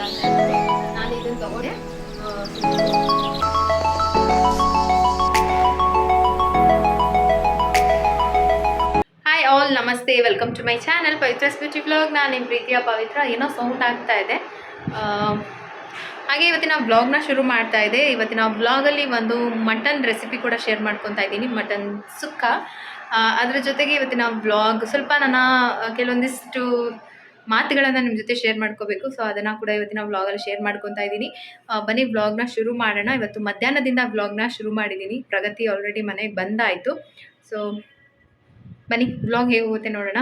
ಅಂತ ಹೇಳ್ಬಿಟ್ಟು ನಾನು ಇದನ್ನು ತಗೊಂಡೆ. Hi all, namaste, welcome to my channel Pavithra's beauty vlog. ನಾನು ನಿಮ್ಮ ಪ್ರೀತಿಯ ಪವಿತ್ರ. ಏನೋ ಸೌಂಡ್ ಆಗ್ತಾ ಇದೆ. ಹಾಗೆ ಇವತ್ತಿನ ವ್ಲಾಗ್ನ ಶುರು ಮಾಡ್ತಾ ಇದೆ. ಇವತ್ತಿನ ವ್ಲಾಗಲ್ಲಿ ಒಂದು ಮಟನ್ ರೆಸಿಪಿ ಕೂಡ ಶೇರ್ ಮಾಡ್ಕೊತಾ ಇದ್ದೀನಿ, ಮಟನ್ ಸುಕ್ಕ. ಅದರ ಜೊತೆಗೆ ಇವತ್ತಿನ ವ್ಲಾಗ್ ಸ್ವಲ್ಪ ನನ್ನ ಕೆಲವೊಂದಿಷ್ಟು ಮಾತುಗಳನ್ನು ನಿಮ್ಮ ಜೊತೆ ಶೇರ್ ಮಾಡ್ಕೋಬೇಕು. ಸೊ ಅದನ್ನು ಕೂಡ ಇವತ್ತಿನ ವ್ಲಾಗಲ್ಲಿ ಶೇರ್ ಮಾಡ್ಕೊತಾ ಇದ್ದೀನಿ. ಬನ್ನಿ ವ್ಲಾಗ್ನ ಶುರು ಮಾಡೋಣ. ಇವತ್ತು ಮಧ್ಯಾಹ್ನದಿಂದ ವ್ಲಾಗ್ನ ಶುರು ಮಾಡಿದ್ದೀನಿ. ಪ್ರಗತಿ ಆಲ್ರೆಡಿ ಮನೆಗೆ ಬಂದಾಯಿತು. ಸೊ ಬನ್ನಿ ವ್ಲಾಗ್ ಹೇಗೆ ಹೋಗುತ್ತೆ ನೋಡೋಣ.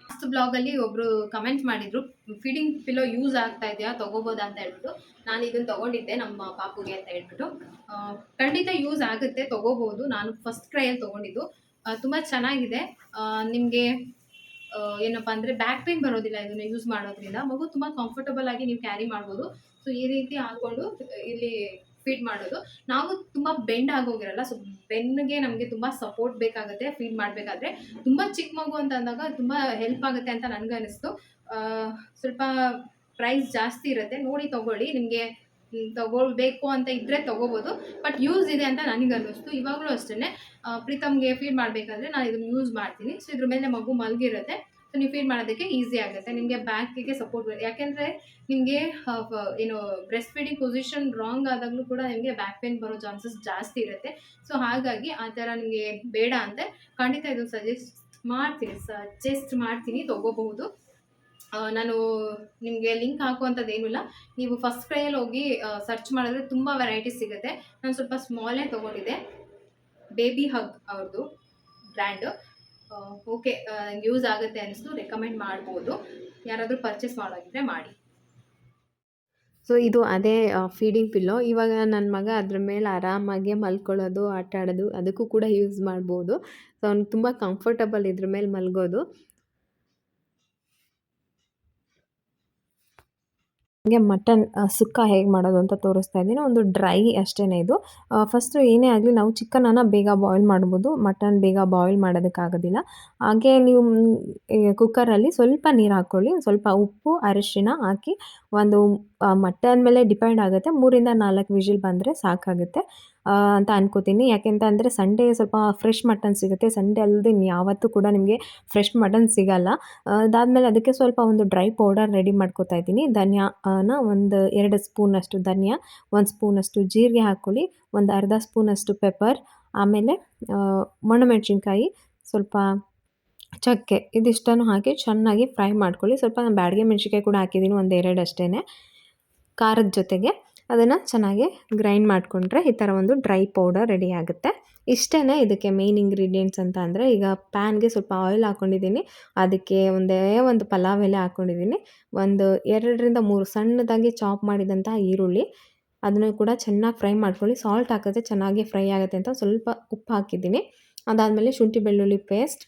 ಲಾಸ್ಟ್ ಬ್ಲಾಗಲ್ಲಿ ಒಬ್ಬರು ಕಮೆಂಟ್ ಮಾಡಿದರು, ಫೀಡಿಂಗ್ ಪಿಲ್ಲೋ ಯೂಸ್ ಆಗ್ತಾ ಇದೆಯಾ, ತೊಗೋಬೋದಾ ಅಂತ ಹೇಳ್ಬಿಟ್ಟು. ನಾನು ಇದನ್ನು ತೊಗೊಂಡಿದ್ದೆ ನಮ್ಮ ಪಾಪುಗೆ ಅಂತ ಹೇಳ್ಬಿಟ್ಟು. ಖಂಡಿತ ಯೂಸ್ ಆಗುತ್ತೆ, ತೊಗೋಬೋದು. ನಾನು ಫಸ್ಟ್ ಕ್ರೈಯಲ್ಲಿ ತೊಗೊಂಡಿದ್ದು. ತುಂಬ ಚೆನ್ನಾಗಿದೆ. ನಿಮಗೆ ಏನಪ್ಪ ಅಂದರೆ ಬ್ಯಾಕ್ ಪೇನ್ ಬರೋದಿಲ್ಲ ಇದನ್ನು ಯೂಸ್ ಮಾಡೋದ್ರಿಂದ. ಮಗು ತುಂಬ ಕಂಫರ್ಟಬಲ್ ಆಗಿ ನೀವು ಕ್ಯಾರಿ ಮಾಡ್ಬೋದು. ಸೊ ಈ ರೀತಿ ಹಾಕ್ಕೊಂಡು ಇಲ್ಲಿ ಫೀಡ್ ಮಾಡೋದು. ನಾವು ತುಂಬ ಬೆಂಡ್ ಆಗೋಗಿರಲ್ಲ. ಸೊ ಬೆನ್ನಿಗೆ ನಮಗೆ ತುಂಬ ಸಪೋರ್ಟ್ ಬೇಕಾಗುತ್ತೆ ಫೀಡ್ ಮಾಡಬೇಕಾದ್ರೆ. ತುಂಬ ಚಿಕ್ಕ ಮಗು ಅಂತ ಅಂದಾಗ ತುಂಬ ಹೆಲ್ಪ್ ಆಗುತ್ತೆ ಅಂತ ನನಗೆ ಅನಿಸ್ತು. ಸ್ವಲ್ಪ ಪ್ರೈಸ್ ಜಾಸ್ತಿ ಇರುತ್ತೆ, ನೋಡಿ ತೊಗೊಳ್ಳಿ. ನಿಮಗೆ ತೊಗೊಳ್ಬೇಕು ಅಂತ ಇದ್ದರೆ ತೊಗೋಬೋದು, ಬಟ್ ಯೂಸ್ ಇದೆ ಅಂತ ನನಗೆ ಅನ್ನಿಸ್ತು. ಇವಾಗಲೂ ಅಷ್ಟೇ ಪ್ರೀತಮ್ಗೆ ಫೀಡ್ ಮಾಡಬೇಕಾದ್ರೆ ನಾನು ಇದನ್ನು ಯೂಸ್ ಮಾಡ್ತೀನಿ. ಸೊ ಇದ್ರ ಮೇಲೆ ಮಗು ಮಲಗಿರುತ್ತೆ. ಸೊ ನೀವು ಫೀಡ್ ಮಾಡೋದಕ್ಕೆ ಈಸಿ ಆಗುತ್ತೆ. ನಿಮಗೆ ಬ್ಯಾಕಿಗೆ ಸಪೋರ್ಟ್ ಬರುತ್ತೆ. ಯಾಕೆಂದರೆ ನಿಮಗೆ ಏನು ಬ್ರೆಸ್ಟ್ ಫೀಡಿಂಗ್ ಪೊಸಿಷನ್ ರಾಂಗ್ ಆದಾಗಲೂ ಕೂಡ ನಿಮಗೆ ಬ್ಯಾಕ್ ಪೇನ್ ಬರೋ ಚಾನ್ಸಸ್ ಜಾಸ್ತಿ ಇರುತ್ತೆ. ಸೊ ಹಾಗಾಗಿ ಆ ಥರ ನಿಮಗೆ ಬೇಡ ಅಂದರೆ ಖಂಡಿತ ಇದು ಸಜೆಸ್ಟ್ ಮಾಡ್ತೀನಿ, ತೊಗೋಬಹುದು. ನಾನು ನಿಮಗೆ ಲಿಂಕ್ ಹಾಕುವಂಥದ್ದು ಏನಿಲ್ಲ. ನೀವು ಫಸ್ಟ್ ಕ್ರೈಯಲ್ಲಿ ಹೋಗಿ ಸರ್ಚ್ ಮಾಡಿದ್ರೆ ತುಂಬ ವೆರೈಟೀಸ್ ಸಿಗುತ್ತೆ. ನಾನು ಸ್ವಲ್ಪ ಸ್ಮಾಲೇ ತೊಗೊಂಡಿದ್ದೆ, ಬೇಬಿ ಹಗ್ ಅವ್ರದ್ದು ಬ್ರ್ಯಾಂಡು. ಓಕೆ, ಯೂಸ್ ಆಗುತ್ತೆ ಅನ್ನಿಸ್ತು, ರೆಕಮೆಂಡ್ ಮಾಡ್ಬೋದು. ಯಾರಾದರೂ ಪರ್ಚೇಸ್ ಮಾಡೋಗಿದ್ರೆ ಮಾಡಿ. ಸೊ ಇದು ಅದೇ ಫೀಡಿಂಗ್ ಪಿಲ್ಲೋ. ಇವಾಗ ನನ್ನ ಮಗ ಅದ್ರ ಮೇಲೆ ಆರಾಮಾಗಿ ಮಲ್ಕೊಳ್ಳೋದು, ಆಟ ಆಡೋದು ಅದಕ್ಕೂ ಕೂಡ ಯೂಸ್ ಮಾಡ್ಬೋದು. ಸೊ ಅವ್ನಿಗೆ ತುಂಬ ಕಂಫರ್ಟಬಲ್ ಇದ್ರ ಮೇಲೆ ಮಲ್ಗೋದು. ಹಾಗೆ ಮಟನ್ ಸುಕ್ಕ ಹೇಗೆ ಮಾಡೋದು ಅಂತ ತೋರಿಸ್ತಾ ಇದ್ದೀನಿ. ಒಂದು ಡ್ರೈ ಅಷ್ಟೇ ಇದು. ಫಸ್ಟು ಏನೇ ಆಗಲಿ ನಾವು ಚಿಕನನ್ನು ಬೇಗ ಬಾಯ್ಲ್ ಮಾಡ್ಬೋದು, ಮಟನ್ ಬೇಗ ಬಾಯ್ಲ್ ಮಾಡೋದಕ್ಕಾಗೋದಿಲ್ಲ. ಹಾಗೆ ನೀವು ಕುಕ್ಕರಲ್ಲಿ ಸ್ವಲ್ಪ ನೀರು ಹಾಕ್ಕೊಳ್ಳಿ, ಸ್ವಲ್ಪ ಉಪ್ಪು ಅರಿಶಿನ ಹಾಕಿ ಒಂದು ಮಟನ್ ಮೇಲೆ ಡಿಪೆಂಡ್ ಆಗುತ್ತೆ, 3-4 ವಿಷಿಲ್ ಬಂದರೆ ಸಾಕಾಗುತ್ತೆ ಅಂತ ಅನ್ಕೋತೀನಿ. ಯಾಕೆಂತಂದರೆ ಸಂಡೇ ಸ್ವಲ್ಪ ಫ್ರೆಶ್ ಮಟನ್ ಸಿಗುತ್ತೆ. ಸಂಡೇ ಅಲ್ಲದೆ ಯಾವತ್ತೂ ಕೂಡ ನಿಮಗೆ ಫ್ರೆಶ್ ಮಟನ್ ಸಿಗಲ್ಲ. ಅದಾದಮೇಲೆ ಅದಕ್ಕೆ ಸ್ವಲ್ಪ ಒಂದು ಡ್ರೈ ಪೌಡರ್ ರೆಡಿ ಮಾಡ್ಕೋತಾ ಇದ್ದೀನಿ. ಧನಿಯಾನ ಒಂದು 2 ಸ್ಪೂನಷ್ಟು ಧನಿಯಾ, 1 ಸ್ಪೂನಷ್ಟು ಜೀರಿಗೆ ಹಾಕ್ಕೊಳ್ಳಿ, ಒಂದು ಅರ್ಧ ಸ್ಪೂನಷ್ಟು ಪೆಪ್ಪರ್, ಆಮೇಲೆ ಒಣಮೆಣಸಿನ್ಕಾಯಿ, ಸ್ವಲ್ಪ ಚಕ್ಕೆ, ಇದಿಷ್ಟನ್ನು ಹಾಕಿ ಚೆನ್ನಾಗಿ ಫ್ರೈ ಮಾಡ್ಕೊಳ್ಳಿ. ಸ್ವಲ್ಪ ನಾನು ಬ್ಯಾಡಗೆ ಮೆಣಸಿನ್ಕಾಯಿ ಕೂಡ ಹಾಕಿದ್ದೀನಿ, 1-2 ಅಷ್ಟೇ. ಖಾರದ ಜೊತೆಗೆ ಅದನ್ನು ಚೆನ್ನಾಗಿ ಗ್ರೈಂಡ್ ಮಾಡಿಕೊಂಡ್ರೆ ಈ ಥರ ಒಂದು ಡ್ರೈ ಪೌಡರ್ ರೆಡಿ ಆಗುತ್ತೆ. ಇಷ್ಟೇ ಇದಕ್ಕೆ ಮೇನ್ ಇಂಗ್ರೀಡಿಯೆಂಟ್ಸ್ ಅಂತ ಅಂದರೆ, ಈಗ ಪ್ಯಾನ್ಗೆ ಸ್ವಲ್ಪ ಆಯಿಲ್ ಹಾಕ್ಕೊಂಡಿದ್ದೀನಿ, ಅದಕ್ಕೆ ಒಂದು ಪಲಾವ್ ಎಲೆ ಹಾಕ್ಕೊಂಡಿದ್ದೀನಿ, ಒಂದು 2-3 ಸಣ್ಣದಾಗಿ ಚಾಪ್ ಮಾಡಿದಂಥ ಈರುಳ್ಳಿ, ಅದನ್ನು ಕೂಡ ಚೆನ್ನಾಗಿ ಫ್ರೈ ಮಾಡ್ಕೊಳ್ಳಿ. ಸಾಲ್ಟ್ ಹಾಕಿದ್ರೆ ಚೆನ್ನಾಗಿ ಫ್ರೈ ಆಗುತ್ತೆ ಅಂತ ಸ್ವಲ್ಪ ಉಪ್ಪು ಹಾಕಿದ್ದೀನಿ. ಅದಾದಮೇಲೆ ಶುಂಠಿ ಬೆಳ್ಳುಳ್ಳಿ ಪೇಸ್ಟ್,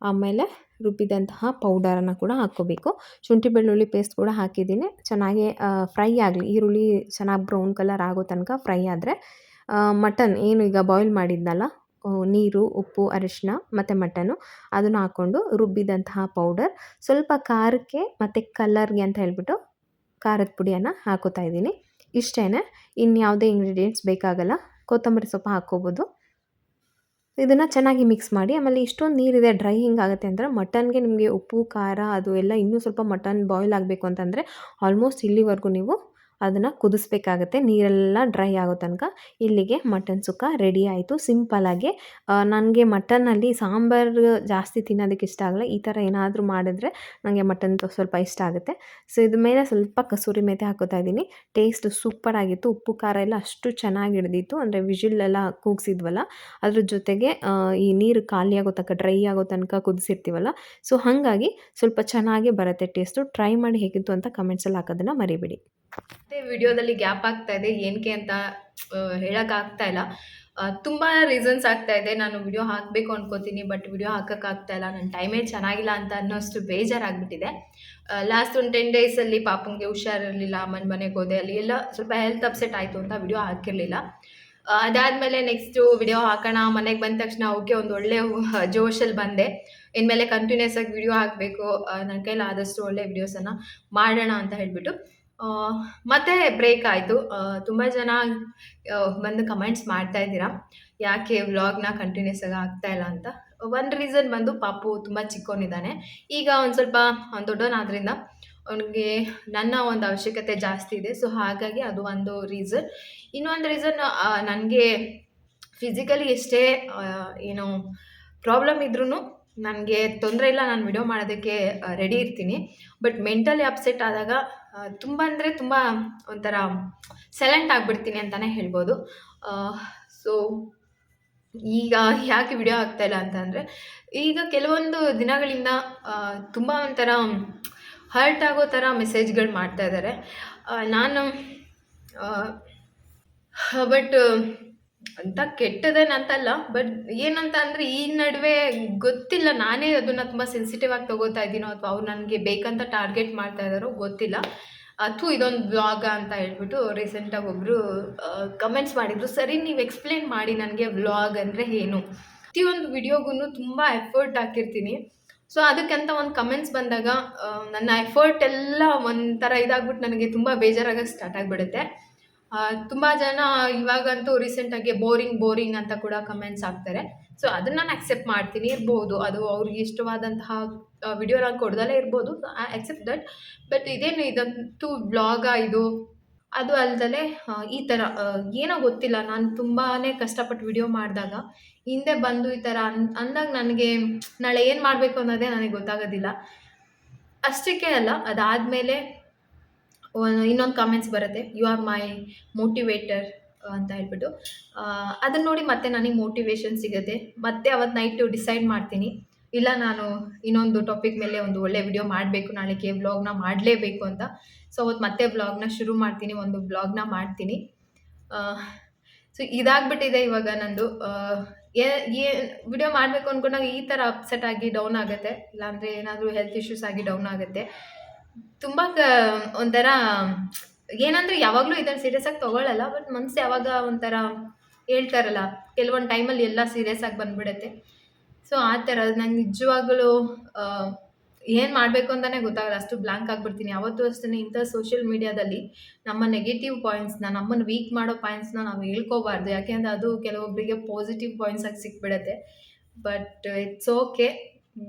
ಆಮೇಲೆ ರುಬ್ಬಿದಂತಹ ಪೌಡರನ್ನು ಕೂಡ ಹಾಕ್ಕೋಬೇಕು. ಶುಂಠಿ ಬೆಳ್ಳುಳ್ಳಿ ಪೇಸ್ಟ್ ಕೂಡ ಹಾಕಿದ್ದೀನಿ. ಚೆನ್ನಾಗಿ ಫ್ರೈ ಆಗಲಿ, ಈರುಳ್ಳಿ ಚೆನ್ನಾಗಿ ಬ್ರೌನ್ ಕಲರ್ ಆಗೋ ತನಕ ಫ್ರೈ ಆದರೆ ಮಟನ್ ಏನು ಈಗ ಬಾಯ್ಲ್ ಮಾಡಿದ್ನಲ್ಲ, ನೀರು, ಉಪ್ಪು, ಅರಿಶಿನ ಮತ್ತು ಮಟನ್ನು ಅದನ್ನು ಹಾಕ್ಕೊಂಡು ರುಬ್ಬಿದಂತಹ ಪೌಡರ್, ಸ್ವಲ್ಪ ಖಾರಕ್ಕೆ ಮತ್ತು ಕಲರ್ಗೆ ಅಂತ ಹೇಳ್ಬಿಟ್ಟು ಖಾರದ ಪುಡಿಯನ್ನು ಹಾಕೋತಾ ಇದ್ದೀನಿ. ಇಷ್ಟೇ, ಇನ್ಯಾವುದೇ ಇಂಗ್ರೀಡಿಯೆಂಟ್ಸ್ ಬೇಕಾಗಲ್ಲ. ಕೊತ್ತಂಬರಿ ಸೊಪ್ಪು ಹಾಕ್ಕೋಬೋದು. ಇದನ್ನು ಚೆನ್ನಾಗಿ ಮಿಕ್ಸ್ ಮಾಡಿ. ಆಮೇಲೆ ಇಷ್ಟೊಂದು ನೀರಿದೆ, ಡ್ರೈ ಹಿಂಗಾಗುತ್ತೆ ಅಂದರೆ ಮಟನ್ಗೆ ನಿಮಗೆ ಉಪ್ಪು ಖಾರ ಅದು ಎಲ್ಲ ಇನ್ನೂ ಸ್ವಲ್ಪ ಮಟನ್ ಬಾಯ್ಲ್ ಆಗಬೇಕು ಅಂತಂದರೆ ಆಲ್ಮೋಸ್ಟ್ ಇಲ್ಲಿವರೆಗೂ ನೀವು ಅದನ್ನು ಕುದಿಸ್ಬೇಕಾಗತ್ತೆ, ನೀರೆಲ್ಲ ಡ್ರೈ ಆಗೋ ತನಕ. ಇಲ್ಲಿಗೆ ಮಟನ್ ಸುಕ್ಕ ರೆಡಿ ಆಯಿತು ಸಿಂಪಲ್ಲಾಗಿ. ನನಗೆ ಮಟನ್ನಲ್ಲಿ ಸಾಂಬಾರು ಜಾಸ್ತಿ ತಿನ್ನೋದಕ್ಕೆ ಇಷ್ಟ ಆಗಲ್ಲ. ಈ ಥರ ಏನಾದರೂ ಮಾಡಿದ್ರೆ ನನಗೆ ಮಟನ್ ಸ್ವಲ್ಪ ಇಷ್ಟ ಆಗುತ್ತೆ. ಸೊ ಇದ್ರ ಮೇಲೆ ಸ್ವಲ್ಪ ಕಸೂರಿ ಮೇಥಿ ಹಾಕೋತಾ ಇದ್ದೀನಿ. ಟೇಸ್ಟ್ ಸೂಪರಾಗಿತ್ತು. ಉಪ್ಪು ಖಾರ ಎಲ್ಲ ಅಷ್ಟು ಚೆನ್ನಾಗಿ ಹಿಡ್ದಿತ್ತು. ಅಂದರೆ ವಿಜಿಲೆಲ್ಲ ಕೂಗಿಸಿದ್ವಲ್ಲ, ಅದ್ರ ಜೊತೆಗೆ ಈ ನೀರು ಖಾಲಿ ಆಗೋ ತನಕ, ಡ್ರೈ ಆಗೋ ತನಕ ಕುದಿಸಿರ್ತೀವಲ್ಲ, ಸೊ ಹಾಗಾಗಿ ಸ್ವಲ್ಪ ಚೆನ್ನಾಗಿ ಬರುತ್ತೆ ಟೇಸ್ಟು. ಟ್ರೈ ಮಾಡಿ ಹೇಗಿತ್ತು ಅಂತ ಕಮೆಂಟ್ಸಲ್ಲಿ ಹಾಕೋದನ್ನು ಮರಿಬೇಡಿ. ಮತ್ತು ವಿಡಿಯೋದಲ್ಲಿ ಗ್ಯಾಪ್ ಆಗ್ತಾ ಇದೆ, ಏನಕ್ಕೆ ಅಂತ ಹೇಳೋಕ್ಕಾಗ್ತಾ ಇಲ್ಲ. ತುಂಬ ರೀಸನ್ಸ್ ಆಗ್ತಾ ಇದೆ. ನಾನು ವಿಡಿಯೋ ಹಾಕಬೇಕು ಅನ್ಕೋತೀನಿ, ಬಟ್ ವಿಡಿಯೋ ಹಾಕೋಕ್ಕಾಗ್ತಾ ಇಲ್ಲ. ನನ್ನ ಟೈಮೇ ಚೆನ್ನಾಗಿಲ್ಲ ಅಂತ ಅನ್ನೋಷ್ಟು ಬೇಜಾರಾಗ್ಬಿಟ್ಟಿದೆ. ಲಾಸ್ಟ್ ಒಂದು 10 ಡೇಸಲ್ಲಿ ಪಾಪಂಗೆ ಹುಷಾರಿರಲಿಲ್ಲ, ಮನೆಗೆ ಹೋದೆ, ಅಲ್ಲಿ ಎಲ್ಲ ಸ್ವಲ್ಪ ಹೆಲ್ತ್ ಅಪ್ಸೆಟ್ ಆಯಿತು ಅಂತ ವಿಡಿಯೋ ಹಾಕಿರಲಿಲ್ಲ. ಅದಾದಮೇಲೆ ನೆಕ್ಸ್ಟು ವಿಡಿಯೋ ಹಾಕೋಣ, ಮನೆಗೆ ಬಂದ ತಕ್ಷಣ ಓಕೆ ಒಂದು ಒಳ್ಳೆ ಜೋಶಲ್ಲಿ ಬಂದೆ. ಇನ್ಮೇಲೆ ಕಂಟಿನ್ಯೂಸ್ ಆಗಿ ವಿಡಿಯೋ ಹಾಕಬೇಕು, ನನ್ನ ಕೈಲಿ ಆದಷ್ಟು ಒಳ್ಳೆ ವಿಡಿಯೋಸನ್ನು ಮಾಡೋಣ ಅಂತ ಹೇಳಿಬಿಟ್ಟು ಮತ್ತೆ ಬ್ರೇಕ್ ಆಯಿತು. ತುಂಬ ಜನ ಬಂದು ಕಮೆಂಟ್ಸ್ ಮಾಡ್ತಾ ಇದ್ದೀರಾ, ಯಾಕೆ ವ್ಲಾಗ್ನ ಕಂಟಿನ್ಯೂಸ್ ಆಗಿ ಆಗ್ತಾ ಇಲ್ಲ ಅಂತ. ಒಂದು ರೀಸನ್ ಬಂದು ಪಾಪು ತುಂಬ ಚಿಕ್ಕವನಿದ್ದಾನೆ. ಈಗ ಒಂದು ಸ್ವಲ್ಪ ದೊಡ್ಡವನಾದ್ರಿಂದ ಅವನಿಗೆ ನನ್ನ ಒಂದು ಅವಶ್ಯಕತೆ ಜಾಸ್ತಿ ಇದೆ. ಸೊ ಹಾಗಾಗಿ ಅದು ಒಂದು ರೀಸನ್. ಇನ್ನೊಂದು ರೀಸನ್, ನನಗೆ ಫಿಸಿಕಲಿ ಎಷ್ಟೇ ಏನು ಪ್ರಾಬ್ಲಮ್ ಇದ್ರೂ ನನಗೆ ತೊಂದರೆ ಇಲ್ಲ, ನಾನು ವಿಡಿಯೋ ಮಾಡೋದಕ್ಕೆ ರೆಡಿ ಇರ್ತೀನಿ. ಬಟ್ ಮೆಂಟಲಿ ಅಪ್ಸೆಟ್ ಆದಾಗ ತುಂಬ ಅಂದರೆ ತುಂಬ ಒಂಥರ ಸೈಲೆಂಟ್ ಆಗಿಬಿಡ್ತೀನಿ ಅಂತಲೇ ಹೇಳ್ಬೋದು. ಸೊ ಈಗ ಯಾಕೆ ವಿಡಿಯೋ ಆಗ್ತಾಯಿಲ್ಲ ಅಂತಂದರೆ, ಈಗ ಕೆಲವೊಂದು ದಿನಗಳಿಂದ ತುಂಬ ಒಂಥರ ಹರ್ಟ್ ಆಗೋ ಥರ ಮೆಸೇಜ್ಗಳು ಮಾಡ್ತಾ ಇದ್ದಾರೆ. ನಾನು ಬಟ್ ಅಂತ ಕೆಟ್ಟದೇನಂತಲ್ಲ, ಬಟ್ ಏನಂತ ಅಂದರೆ ಈ ನಡುವೆ ಗೊತ್ತಿಲ್ಲ, ನಾನೇ ಅದನ್ನು ತುಂಬ ಸೆನ್ಸಿಟಿವ್ ಆಗಿ ತೊಗೋತಾ ಇದ್ದೀನೋ ಅಥವಾ ಅವ್ರು ನನಗೆ ಬೇಕಂತ ಟಾರ್ಗೆಟ್ ಮಾಡ್ತಾ ಇದ್ದಾರೋ ಗೊತ್ತಿಲ್ಲ. ಇದೊಂದು ವ್ಲಾಗ ಅಂತ ಹೇಳ್ಬಿಟ್ಟು ರೀಸೆಂಟಾಗಿ ಒಬ್ಬರು ಕಮೆಂಟ್ಸ್ ಮಾಡಿದರು, ಸರಿ ನೀವು ಎಕ್ಸ್ಪ್ಲೇನ್ ಮಾಡಿ ನನಗೆ ವ್ಲಾಗ್ ಅಂದರೆ ಏನು. ಪ್ರತಿಯೊಂದು ವಿಡಿಯೋಗೂ ತುಂಬ ಎಫರ್ಟ್ ಹಾಕಿರ್ತೀನಿ. ಸೊ ಅದಕ್ಕಂತ ಒಂದು ಕಮೆಂಟ್ಸ್ ಬಂದಾಗ ನನ್ನ ಎಫರ್ಟ್ ಎಲ್ಲ ಒಂಥರ ಇದಾಗ್ಬಿಟ್ಟು ನನಗೆ ತುಂಬ ಬೇಜಾರಾಗಕ್ಕೆ ಸ್ಟಾರ್ಟ್ ಆಗಿಬಿಡುತ್ತೆ. ತುಂಬ ಜನ ಇವಾಗಂತೂ ರೀಸೆಂಟಾಗಿ ಬೋರಿಂಗ್ ಅಂತ ಕೂಡ ಕಮೆಂಟ್ಸ್ ಹಾಕ್ತಾರೆ. ಸೊ ಅದನ್ನು ನಾನು ಅಕ್ಸೆಪ್ಟ್ ಮಾಡ್ತೀನಿ, ಇರ್ಬೋದು, ಅದು ಅವ್ರಿಗೆ ಇಷ್ಟವಾದಂತಹ ವಿಡಿಯೋ ನಾನು ಕೊಡ್ದಲ್ಲೇ ಇರ್ಬೋದು, ಐ ಅಕ್ಸೆಪ್ಟ್ ದಟ್. ಬಟ್ ಇದಂತೂ ಬ್ಲಾಗ ಇದು. ಅದು ಅಲ್ದಲೆ ಈ ಥರ ಏನೋ ಗೊತ್ತಿಲ್ಲ, ನಾನು ತುಂಬಾ ಕಷ್ಟಪಟ್ಟು ವಿಡಿಯೋ ಮಾಡಿದಾಗ ಹಿಂದೆ ಬಂದು ಈ ಥರ ಅಂದಾಗ ನನಗೆ ನಾಳೆ ಏನು ಮಾಡಬೇಕು ಅನ್ನೋದೇ ನನಗೆ ಗೊತ್ತಾಗೋದಿಲ್ಲ. ಅಷ್ಟಕ್ಕೆ ಅಲ್ಲ, ಅದಾದಮೇಲೆ ಇನ್ನೊಂದು ಕಾಮೆಂಟ್ಸ್ ಬರುತ್ತೆ, ಯು ಆರ್ ಮೈ ಮೋಟಿವೇಟರ್ ಅಂತ ಹೇಳ್ಬಿಟ್ಟು. ಅದನ್ನು ನೋಡಿ ಮತ್ತೆ ನನಗೆ ಮೋಟಿವೇಶನ್ ಸಿಗುತ್ತೆ. ಮತ್ತೆ ಅವತ್ತು ನೈಟು ಡಿಸೈಡ್ ಮಾಡ್ತೀನಿ, ಇಲ್ಲ ನಾನು ಇನ್ನೊಂದು ಟಾಪಿಕ್ ಮೇಲೆ ಒಂದು ಒಳ್ಳೆ ವಿಡಿಯೋ ಮಾಡಬೇಕು, ನಾಳೆಗೆ ವ್ಲಾಗ್ನ ಮಾಡಲೇಬೇಕು ಅಂತ. ಸೊ ಅವತ್ತು ಮತ್ತೆ ವ್ಲಾಗ್ನ ಶುರು ಮಾಡ್ತೀನಿ, ಒಂದು ವ್ಲಾಗ್ನ ಮಾಡ್ತೀನಿ. ಸೊ ಇದಾಗ್ಬಿಟ್ಟಿದೆ ಇವಾಗ ನಂದು. ವಿಡಿಯೋ ಮಾಡಬೇಕು ಅಂದ್ಕೊಂಡಾಗ ಈ ಥರ ಅಪ್ಸೆಟ್ ಆಗಿ ಡೌನ್ ಆಗುತ್ತೆ, ಇಲ್ಲಾಂದರೆ ಏನಾದರೂ ಹೆಲ್ತ್ ಇಶ್ಯೂಸ್ ಆಗಿ ಡೌನ್ ಆಗುತ್ತೆ. ತುಂಬ ಒಂಥರ ಏನಂದರೆ ಯಾವಾಗಲೂ ಇದನ್ನು ಸೀರಿಯಸ್ ಆಗಿ ತೊಗೊಳ್ಳಲ್ಲ, ಬಟ್ ಮನಸ್ಸು ಯಾವಾಗ ಒಂಥರ ಹೇಳ್ತಾರಲ್ಲ, ಕೆಲವೊಂದು ಟೈಮಲ್ಲಿ ಎಲ್ಲ ಸೀರಿಯಸ್ ಆಗಿ ಬಂದುಬಿಡುತ್ತೆ. ಸೊ ಆ ಥರ ನಾನು ನಿಜವಾಗಲೂ ಏನು ಮಾಡಬೇಕು ಅಂತಲೇ ಗೊತ್ತಾಗಲ್ಲ, ಅಷ್ಟು ಬ್ಲ್ಯಾಂಕ್ ಆಗಿಬಿಡ್ತೀನಿ. ಯಾವತ್ತೂ ಅಷ್ಟೇ ಇಂಥ ಸೋಷಿಯಲ್ ಮೀಡಿಯಾದಲ್ಲಿ ನಮ್ಮ ನೆಗೆಟಿವ್ ಪಾಯಿಂಟ್ಸ್ನ, ನಮ್ಮನ್ನು ವೀಕ್ ಮಾಡೋ ಪಾಯಿಂಟ್ಸ್ನ ನಾವು ಹೇಳ್ಕೋಬಾರ್ದು. ಯಾಕೆಂದರೆ ಅದು ಕೆಲವೊಬ್ಬರಿಗೆ ಪಾಸಿಟಿವ್ ಪಾಯಿಂಟ್ಸ್ ಆಗಿ ಸಿಕ್ಬಿಡುತ್ತೆ. But it's okay.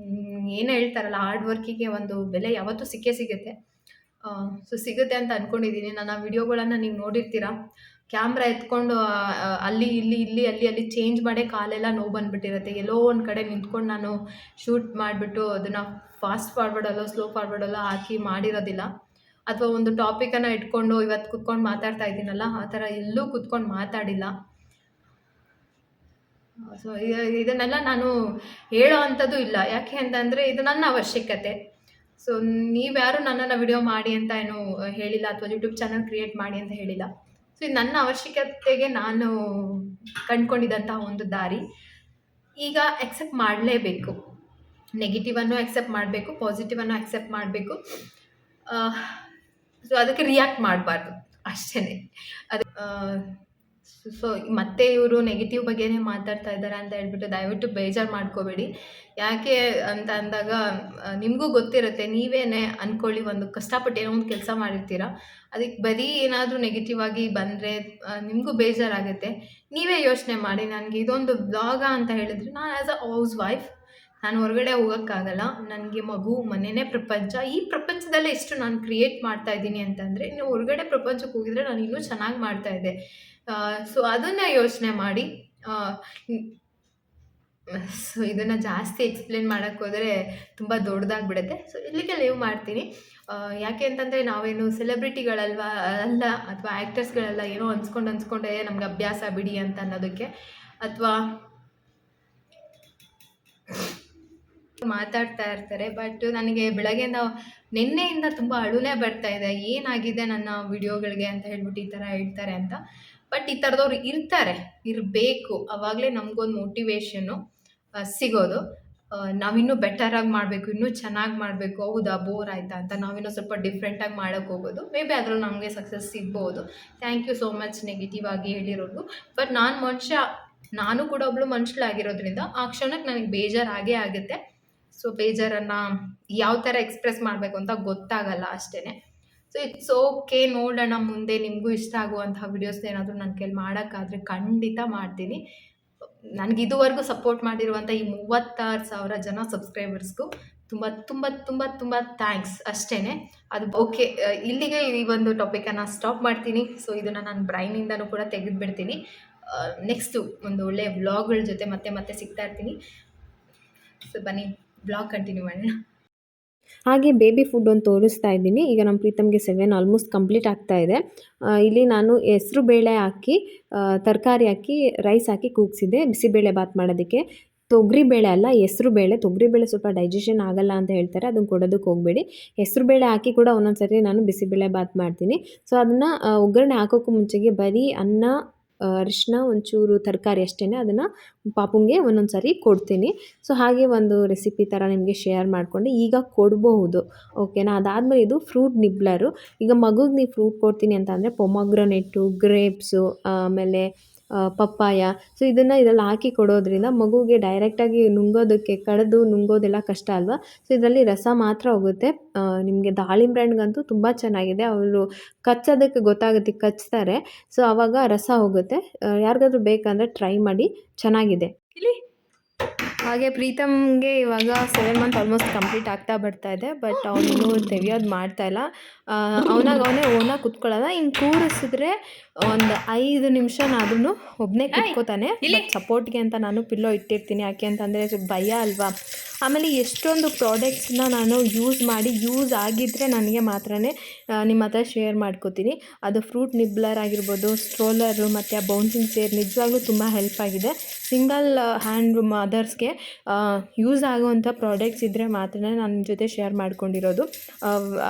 ಏನು ಹೇಳ್ತಾರಲ್ಲ, ಹಾರ್ಡ್ ವರ್ಕಿಗೆ ಒಂದು ಬೆಲೆ ಯಾವತ್ತೂ ಸಿಕ್ಕೇ ಸಿಗುತ್ತೆ. ಸೊ ಸಿಗುತ್ತೆ ಅಂತ ಅಂದ್ಕೊಂಡಿದ್ದೀನಿ. ನನ್ನ ವಿಡಿಯೋಗಳನ್ನು ನೀವು ನೋಡಿರ್ತೀರ, ಕ್ಯಾಮ್ರಾ ಎತ್ಕೊಂಡು ಅಲ್ಲಿ ಚೇಂಜ್ ಮಾಡೇ ಕಾಲೆಲ್ಲ ನೋವು ಬಂದುಬಿಟ್ಟಿರುತ್ತೆ. ಎಲ್ಲೋ ಒಂದು ಕಡೆ ನಿಂತ್ಕೊಂಡು ನಾನು ಶೂಟ್ ಮಾಡಿಬಿಟ್ಟು ಅದನ್ನು ಫಾಸ್ಟ್ ಫಾರ್ವರ್ಡಲ್ಲೋ ಸ್ಲೋ ಫಾರ್ವರ್ಡಲ್ಲೋ ಹಾಕಿ ಮಾಡಿರೋದಿಲ್ಲ. ಅಥವಾ ಒಂದು ಟಾಪಿಕನ್ನು ಇಟ್ಕೊಂಡು ಇವತ್ತು ಕುತ್ಕೊಂಡು ಮಾತಾಡ್ತಾ ಇದ್ದೀನಲ್ಲ, ಆ ಥರ ಎಲ್ಲೂ ಕುತ್ಕೊಂಡು ಮಾತಾಡಿಲ್ಲ. ಸೊ ಇದನ್ನೆಲ್ಲ ನಾನು ಹೇಳೋ ಅಂಥದ್ದು ಇಲ್ಲ, ಯಾಕೆ ಅಂತಂದರೆ ಇದು ನನ್ನ ಅವಶ್ಯಕತೆ. ಸೊ ನೀವ್ಯಾರು ನನ್ನನ್ನು ವಿಡಿಯೋ ಮಾಡಿ ಅಂತ ಏನು ಹೇಳಿಲ್ಲ, ಅಥವಾ ಯೂಟ್ಯೂಬ್ ಚಾನಲ್ ಕ್ರಿಯೇಟ್ ಮಾಡಿ ಅಂತ ಹೇಳಿಲ್ಲ. ಸೊ ಇದು ನನ್ನ ಅವಶ್ಯಕತೆಗೆ ನಾನು ಕಂಡುಕೊಂಡಿದ್ದಂಥ ಒಂದು ದಾರಿ. ಈಗ ಅಕ್ಸೆಪ್ಟ್ ಮಾಡಲೇಬೇಕು, ನೆಗೆಟಿವನ್ನು ಅಕ್ಸೆಪ್ಟ್ ಮಾಡಬೇಕು, ಪಾಸಿಟಿವನ್ನು ಅಕ್ಸೆಪ್ಟ್ ಮಾಡಬೇಕು. ಸೊ ಅದಕ್ಕೆ ರಿಯಾಕ್ಟ್ ಮಾಡಬಾರ್ದು, ಅಷ್ಟೇ. ಅದು ಸೊ ಮತ್ತೆ ಇವರು ನೆಗೆಟಿವ್ ಬಗ್ಗೆನೇ ಮಾತಾಡ್ತಾ ಇದ್ದಾರೆ ಅಂತ ಹೇಳ್ಬಿಟ್ಟು ದಯವಿಟ್ಟು ಬೇಜಾರು ಮಾಡ್ಕೋಬೇಡಿ. ಯಾಕೆ ಅಂತ ಅಂದಾಗ ನಿಮಗೂ ಗೊತ್ತಿರುತ್ತೆ, ನೀವೇನೇ ಅಂದ್ಕೊಳ್ಳಿ, ಒಂದು ಕಷ್ಟಪಟ್ಟು ಏನೋ ಒಂದು ಕೆಲಸ ಮಾಡಿರ್ತೀರ, ಅದಕ್ಕೆ ಬರೀ ಏನಾದರೂ ನೆಗೆಟಿವ್ ಆಗಿ ಬಂದರೆ ನಿಮಗೂ ಬೇಜಾರಾಗುತ್ತೆ. ನೀವೇ ಯೋಚನೆ ಮಾಡಿ, ನನಗೆ ಇದೊಂದು ಬ್ಲಾಗ ಅಂತ ಹೇಳಿದ್ರೆ, ನಾನು ಆ್ಯಸ್ ಅ ಹೌಸ್ ವೈಫ್ ನಾನು ಹೊರಗಡೆ ಹೋಗೋಕ್ಕಾಗಲ್ಲ, ನನಗೆ ಮಗು ಮನೆಯೇ ಪ್ರಪಂಚ. ಈ ಪ್ರಪಂಚದಲ್ಲೇ ಎಷ್ಟು ನಾನು ಕ್ರಿಯೇಟ್ ಮಾಡ್ತಾ ಇದ್ದೀನಿ ಅಂತಂದರೆ, ಇನ್ನು ಹೊರಗಡೆ ಪ್ರಪಂಚಕ್ಕೆ ಹೋಗಿದ್ರೆ ನಾನು ಇನ್ನೂ ಚೆನ್ನಾಗಿ ಮಾಡ್ತಾಯಿದ್ದೆ. ಸೊ ಅದನ್ನು ಯೋಚನೆ ಮಾಡಿ. ಸೊ ಇದನ್ನು ಜಾಸ್ತಿ ಎಕ್ಸ್ಪ್ಲೇನ್ ಮಾಡೋಕ್ಕೆ ಹೋದರೆ ತುಂಬ ದೊಡ್ಡದಾಗ್ಬಿಡುತ್ತೆ. ಸೊ ಇಲ್ಲಿಗೆ ಲೀವ್ ಮಾಡ್ತೀನಿ. ಯಾಕೆ ಅಂತಂದರೆ ನಾವೇನು ಸೆಲೆಬ್ರಿಟಿಗಳಲ್ವಾ ಅಲ್ಲ, ಅಥವಾ ಆ್ಯಕ್ಟರ್ಸ್ಗಳೆಲ್ಲ ಏನೋ ಅನ್ಸ್ಕೊಂಡೇ ನಮ್ಗೆ ಅಭ್ಯಾಸ ಬಿಡಿ ಅಂತ ಅನ್ನೋದಕ್ಕೆ, ಅಥವಾ ಮಾತಾಡ್ತಾ ಇರ್ತಾರೆ. ಬಟ್ ನನಗೆ ಬೆಳಗ್ಗೆಯಿಂದ ನಿನ್ನೆಯಿಂದ ತುಂಬ ಅಳುನೇ ಬರ್ತಾ ಇದೆ, ಏನಾಗಿದೆ ನನ್ನ ವಿಡಿಯೋಗಳಿಗೆ ಅಂತ ಹೇಳ್ಬಿಟ್ಟು ಈ ಥರ ಹೇಳ್ತಾರೆ ಅಂತ. ಬಟ್ ಈ ಥರದವ್ರು ಇರಬೇಕು, ಆವಾಗಲೇ ನಮಗೊಂದು ಮೋಟಿವೇಶನ್ನು ಸಿಗೋದು. ನಾವಿನ್ನೂ ಬೆಟರಾಗಿ ಮಾಡಬೇಕು, ಇನ್ನೂ ಚೆನ್ನಾಗಿ ಮಾಡಬೇಕು. ಹೌದಾ, ಬೋರ್ ಆಯಿತಾ ಅಂತ ನಾವಿನ್ನೂ ಸ್ವಲ್ಪ ಡಿಫ್ರೆಂಟಾಗಿ ಮಾಡೋಕ್ಕೆ ಹೋಗೋದು. ಮೇ ಬಿ ಅದರಲ್ಲಿ ನಮಗೆ ಸಕ್ಸಸ್ ಸಿಗ್ಬೋದು. Thank you so much negative ಆಗಿ ಹೇಳಿರೋದು. ಬಟ್ ನಾನು ಕೂಡ ಒಬ್ಬಳು ಮನುಷ್ಯಳಾಗಿರೋದ್ರಿಂದ ಆ ಕ್ಷಣಕ್ಕೆ ನನಗೆ ಬೇಜಾರಾಗೇ ಆಗುತ್ತೆ. ಸೊ ಬೇಜಾರನ್ನು ಯಾವ ಥರ ಎಕ್ಸ್ಪ್ರೆಸ್ ಮಾಡಬೇಕು ಅಂತ ಗೊತ್ತಾಗಲ್ಲ, ಅಷ್ಟೇ. ಸೊ ಇಟ್ಸ್ ಓಕೆ, ನೋಡೋಣ ಮುಂದೆ ನಿಮಗೂ ಇಷ್ಟ ಆಗುವಂತಹ ವಿಡಿಯೋಸ್ ಏನಾದರೂ ನನ್ನ ಕೈಲಿ ಮಾಡೋಕ್ಕಾದ್ರೆ ಖಂಡಿತ ಮಾಡ್ತೀನಿ. ನನಗೆ ಇದುವರೆಗೂ ಸಪೋರ್ಟ್ ಮಾಡಿರುವಂಥ ಈ 36,000 ಜನ ಸಬ್ಸ್ಕ್ರೈಬರ್ಸ್ಗೂ ತುಂಬ ತುಂಬ ತುಂಬ ತುಂಬ ಥ್ಯಾಂಕ್ಸ್ ಅಷ್ಟೇ. ಅದು ಓಕೆ, ಇಲ್ಲಿಗೆ ಈ ಒಂದು ಟಾಪಿಕನ್ನು ಸ್ಟಾಪ್ ಮಾಡ್ತೀನಿ. ಸೊ ಇದನ್ನು ನಾನು ಬ್ರೈನಿಂದನೂ ಕೂಡ ತೆಗೆದುಬಿಡ್ತೀನಿ. ನೆಕ್ಸ್ಟು ಒಂದು ಒಳ್ಳೆಯ ವ್ಲಾಗ್ಗಳ ಜೊತೆ ಮತ್ತೆ ಮತ್ತೆ ಸಿಗ್ತಾ ಇರ್ತೀನಿ. ಸೊ ಬನ್ನಿ ವ್ಲಾಗ್ ಕಂಟಿನ್ಯೂ ಮಾಡೋಣ. ಹಾಗೆ ಬೇಬಿ ಫುಡ್ ಒಂದು ತೋರಿಸ್ತಾ ಇದ್ದೀನಿ. ಈಗ ನಮ್ಮ ಪ್ರೀತಮ್ಗೆ 7 ಆಲ್ಮೋಸ್ಟ್ ಕಂಪ್ಲೀಟ್ ಆಗ್ತಾ ಇದೆ. ಇಲ್ಲಿ ನಾನು ಹೆಸರು ಬೇಳೆ ಹಾಕಿ ತರಕಾರಿ ಹಾಕಿ ರೈಸ್ ಹಾಕಿ ಕೂಗಿಸಿದ್ದೆ ಬಿಸಿಬೇಳೆ ಬಾತ್ ಮಾಡೋದಕ್ಕೆ. ತೊಗರಿಬೇಳೆ ಅಲ್ಲ, ಹೆಸರು ಬೇಳೆ. ತೊಗರಿಬೇಳೆ ಸ್ವಲ್ಪ ಡೈಜೆಷನ್ ಆಗಲ್ಲ ಅಂತ ಹೇಳ್ತಾರೆ, ಅದನ್ನು ಕೊಡೋದಕ್ಕೆ ಹೋಗಬೇಡಿ. ಹೆಸರು ಬೇಳೆ ಹಾಕಿ ಕೂಡ ಒಂದೊಂದು ಸರಿ ನಾನು ಬಿಸಿಬೇಳೆ ಬಾತ್ ಮಾಡ್ತೀನಿ. ಸೊ ಅದನ್ನು ಒಗ್ಗರಣೆ ಹಾಕೋಕ್ಕೂ ಮುಂಚೆಗೆ ಬರೀ ಅನ್ನ, ಅರಿಶಿನ, ಒಂಚೂರು ತರಕಾರಿ ಅಷ್ಟೇ, ಅದನ್ನು ಪಾಪುಂಗೆ ಒಂದೊಂದು ಸಾರಿ ಕೊಡ್ತೀನಿ. ಸೊ ಹಾಗೆ ಒಂದು ರೆಸಿಪಿ ಥರ ನಿಮಗೆ ಶೇರ್ ಮಾಡಿಕೊಂಡೆ ಈಗ ಕೊಡಬಹುದು, ಓಕೆನಾ. ಅದಾದಮೇಲೆ ಇದು ಫ್ರೂಟ್ ನಿಬ್ಲರು. ಈಗ ಮಗುಗೆ ನೀವು ಫ್ರೂಟ್ ಕೊಡ್ತೀನಿ ಅಂತ ಅಂದರೆ ಪೊಮಗ್ರನೇಟು, ಗ್ರೇಪ್ಸು, ಆಮೇಲೆ ಪಪ್ಪಾಯ, ಸೊ ಇದೆಲ್ಲ ಹಾಕಿ ಕೊಡೋದ್ರಿಂದ ಮಗುಗೆ ಡೈರೆಕ್ಟಾಗಿ ನುಂಗೋದಕ್ಕೆ, ಕಡಿದು ನುಂಗೋದೆಲ್ಲ ಕಷ್ಟ ಅಲ್ವಾ. ಸೊ ಇದರಲ್ಲಿ ರಸ ಮಾತ್ರ ಹೋಗುತ್ತೆ. ನಿಮಗೆ ದಾಳಿಂಬೆ ಹಣ್ಣಿಗಂತೂ ತುಂಬ ಚೆನ್ನಾಗಿದೆ, ಅವರು ಕಚ್ಚೋದಕ್ಕೆ ಗೊತ್ತಾಗುತ್ತೆ, ಕಚ್ತಾರೆ. ಸೊ ಆವಾಗ ರಸ ಹೋಗುತ್ತೆ. ಯಾರಿಗಾದ್ರೂ ಬೇಕಂದರೆ ಟ್ರೈ ಮಾಡಿ, ಚೆನ್ನಾಗಿದೆ. ಇಲ್ಲಿ ಹಾಗೆ ಪ್ರೀತಮ್ಗೆ ಇವಾಗ 7 ಮಂತ್ ಆಲ್ಮೋಸ್ಟ್ ಕಂಪ್ಲೀಟ್ ಆಗ್ತಾ ಬರ್ತಾ ಇದೆ. ಬಟ್ ಅವನಿನ್ನೂ ತೆಗಿಯೋದು ಮಾಡ್ತಾಯಿಲ್ಲ. ಅವನಾಗಿ ಓನಾಗಿ ಕುತ್ಕೊಳ್ಳೋಲ್ಲ. ಹಿಂಗೆ ಕೂರಿಸಿದ್ರೆ ಒಂದು 5 ನಿಮಿಷನಾದ್ರೂ ಒಬ್ಬನೇ ಕುತ್ಕೋತಾನೆ. ಬಟ್ ಸಪೋರ್ಟ್ಗೆ ಅಂತ ನಾನು ಪಿಲ್ಲೋ ಇಟ್ಟಿರ್ತೀನಿ. ಯಾಕೆ ಅಂತಂದರೆ ಸ್ವಲ್ಪ ಭಯ ಅಲ್ವಾ. ಆಮೇಲೆ ಎಷ್ಟೊಂದು ಪ್ರಾಡಕ್ಟ್ಸ್ನ ನಾನು ಯೂಸ್ ಆಗಿದ್ದರೆ ನನಗೆ ಮಾತ್ರನೇ ನಿಮ್ಮ ಹತ್ರ ಶೇರ್ ಮಾಡ್ಕೋತೀನಿ. ಅದು ಫ್ರೂಟ್ ನಿಬ್ಲರ್ ಆಗಿರ್ಬೋದು, ಸ್ಟ್ರೋಲರು ಮತ್ತು ಆ ಬೌನ್ಸಿಂಗ್ ಚೇರ್ ನಿಜವಾಗ್ಲೂ ತುಂಬ ಹೆಲ್ಪ್ ಆಗಿದೆ. ಸಿಂಗಲ್ ಹ್ಯಾಂಡ್ ಮದರ್ಸ್ಗೆ ಯೂಸ್ ಆಗುವಂಥ ಪ್ರಾಡಕ್ಟ್ಸ್ ಇದ್ದರೆ ಮಾತ್ರ ನನ್ನ ಜೊತೆ ಶೇರ್ ಮಾಡ್ಕೊಂಡಿರೋದು.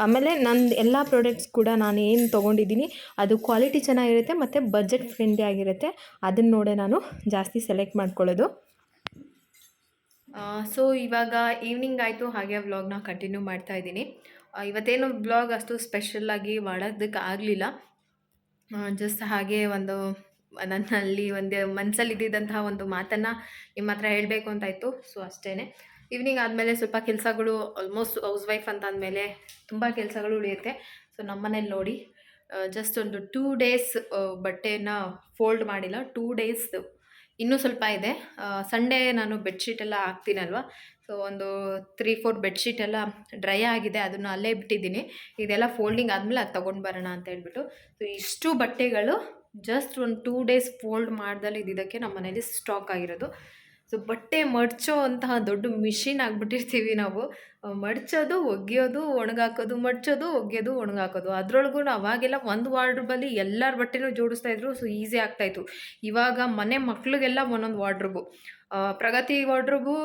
ಆಮೇಲೆ ನಂದು ಎಲ್ಲ ಪ್ರಾಡಕ್ಟ್ಸ್ ಕೂಡ ನಾನು ಏನು ತೊಗೊಂಡಿದ್ದೀನಿ ಅದು ಕ್ವಾಲಿಟಿ ಚೆನ್ನಾಗಿರುತ್ತೆ ಮತ್ತು ಬಜೆಟ್ ಫ್ರೆಂಡ್ಲಿ ಆಗಿರುತ್ತೆ. ಅದನ್ನು ನೋಡೇ ನಾನು ಜಾಸ್ತಿ ಸೆಲೆಕ್ಟ್ ಮಾಡ್ಕೊಳ್ಳೋದು. ಸೊ ಇವಾಗ ಈವ್ನಿಂಗ್ ಆಯಿತು, ಹಾಗೆ ವ್ಲಾಗ್ನ ಕಂಟಿನ್ಯೂ ಮಾಡ್ತಾ ಇದ್ದೀನಿ. ಇವತ್ತೇನು ವ್ಲಾಗ್ ಅಷ್ಟು ಸ್ಪೆಷಲ್ಲಾಗಿ ಮಾಡೋದಕ್ಕೆ ಆಗಲಿಲ್ಲ. ಜಸ್ಟ್ ಹಾಗೆ ಒಂದು ನನ್ನಲ್ಲಿ ಒಂದು ಮನಸ್ಸಲ್ಲಿ ಇದ್ದಿದ್ದಂತಹ ಒಂದು ಮಾತನ್ನು ನಿಮ್ಮ ಹತ್ರ ಹೇಳಬೇಕು ಅಂತಾಯಿತು. ಸೊ ಅಷ್ಟೇ. ಈವ್ನಿಂಗ್ ಆದಮೇಲೆ ಸ್ವಲ್ಪ ಕೆಲಸಗಳು, ಆಲ್ಮೋಸ್ಟ್ ಹೌಸ್ ವೈಫ್ ಅಂತ ಅಂದಮೇಲೆ ತುಂಬ ಕೆಲಸಗಳು ಉಳಿಯುತ್ತೆ. ಸೊ ನಮ್ಮನೇಲಿ ನೋಡಿ ಜಸ್ಟ್ ಒಂದು 2 ಡೇಸ್ ಬಟ್ಟೆನ ಫೋಲ್ಡ್ ಮಾಡಿಲ್ಲ. 2 ಡೇಸ್ದು ಇನ್ನೂ ಸ್ವಲ್ಪ ಇದೆ. ಸಂಡೇ ನಾನು ಬೆಡ್ಶೀಟೆಲ್ಲ ಹಾಕ್ತೀನಲ್ವ, ಸೊ ಒಂದು 3-4 ಬೆಡ್ಶೀಟೆಲ್ಲ ಡ್ರೈ ಆಗಿದೆ, ಅದನ್ನು ಅಲ್ಲೇ ಬಿಟ್ಟಿದ್ದೀನಿ. ಇದೆಲ್ಲ ಫೋಲ್ಡಿಂಗ್ ಆದಮೇಲೆ ಅದು ತೊಗೊಂಡು ಬರೋಣ ಅಂತ ಹೇಳ್ಬಿಟ್ಟು. ಸೊ ಇಷ್ಟು ಬಟ್ಟೆಗಳು ಜಸ್ಟ್ ಒಂದು 2 ಡೇಸ್ ಫೋಲ್ಡ್ ಮಾಡ್ದಲ್ಲಿ ಇದ್ದಿದ್ದಕ್ಕೆ ನಮ್ಮ ಮನೇಲಿ ಸ್ಟಾಕ್ ಆಗಿರೋದು. ಸೊ ಬಟ್ಟೆ ಮಡ್ಚೋ ಅಂತಹ ದೊಡ್ಡ ಮಿಷಿನ್ ಆಗಿಬಿಟ್ಟಿರ್ತೀವಿ ನಾವು. ಮಡ್ಚೋದು, ಒಗೆಯೋದು, ಒಣಗಾಕೋದು, ಮಡ್ಚೋದು, ಒಗೆಯೋದು, ಒಣಗಾಕೋದು. ಅದರೊಳಗೂ ಅವಾಗೆಲ್ಲ ಒಂದು ವಾರ್ಡ್ರೋಬಲ್ಲಿ ಎಲ್ಲರ ಬಟ್ಟೆನೂ ಜೋಡಿಸ್ತಾಯಿದ್ರು. ಸೊ ಈಸಿ ಆಗ್ತಾಯಿತ್ತು. ಇವಾಗ ಮನೆ ಮಕ್ಳಿಗೆಲ್ಲ ಒಂದೊಂದು ವಾರ್ಡ್ರೋಬು. ಪ್ರಗತಿ ವಾರ್ಡ್ರೋಬು